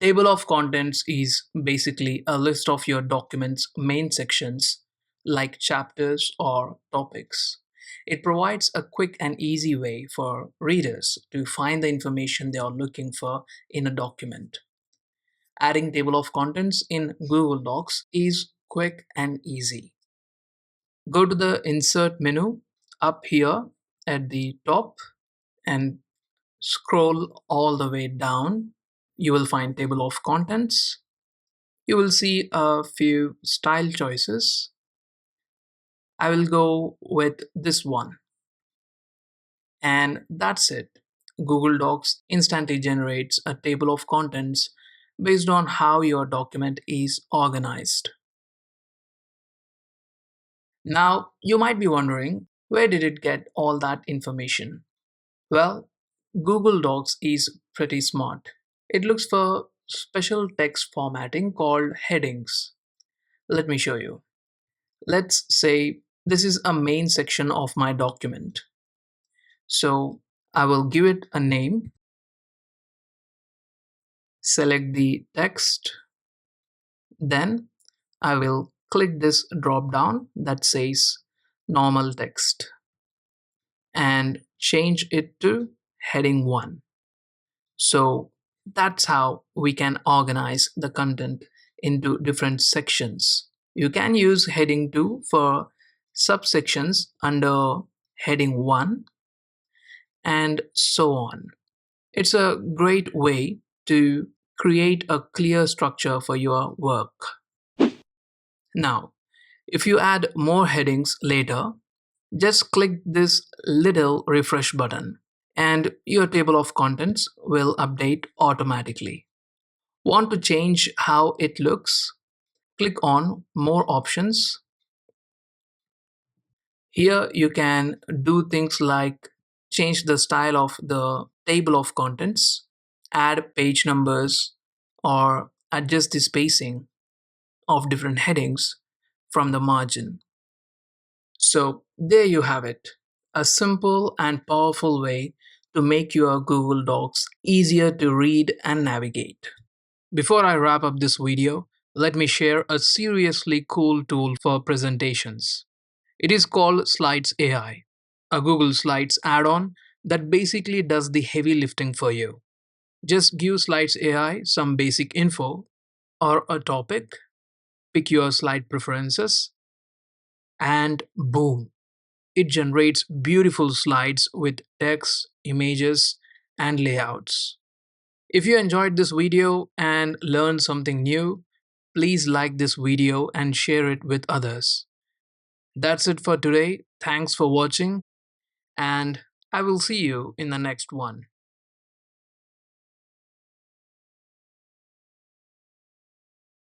Table of contents is basically a list of your document's main sections, like chapters or topics. It provides a quick and easy way for readers to find the information they are looking for in a document. Adding table of contents in Google Docs is quick and easy. Go to the Insert menu up here at the top and scroll all the way down. You will find Table of Contents. You will see a few style choices. I will go with this one. And that's it. Google Docs instantly generates a table of contents based on how your document is organized. Now, you might be wondering, where did it get all that information? Well, Google Docs is pretty smart. It looks for special text formatting called headings. Let me show you. Let's say this is a main section of my document. So I will give it a name, select the text, then I will click this drop down that says normal text and change it to heading 1. So that's how we can organize the content into different sections. You can use heading 2 for subsections under heading 1 and so on. It's a great way to create a clear structure for your work. Now, if you add more headings later, just click this little refresh button and your table of contents will update automatically. Want to change how it looks? Click on More Options. Here you can do things like change the style of the table of contents, add page numbers, or adjust the spacing of different headings from the margin. So, there you have it, a simple and powerful way to make your Google Docs easier to read and navigate. Before I wrap up this video, let me share a seriously cool tool for presentations. It is called Slides AI, a Google Slides add on that basically does the heavy lifting for you. Just give Slides AI some basic info or a topic, pick your slide preferences, and boom, it generates beautiful slides with text, images, and layouts. If you enjoyed this video and learned something new, please like this video and share it with others. That's it for today. Thanks for watching, and I will see you in the next one.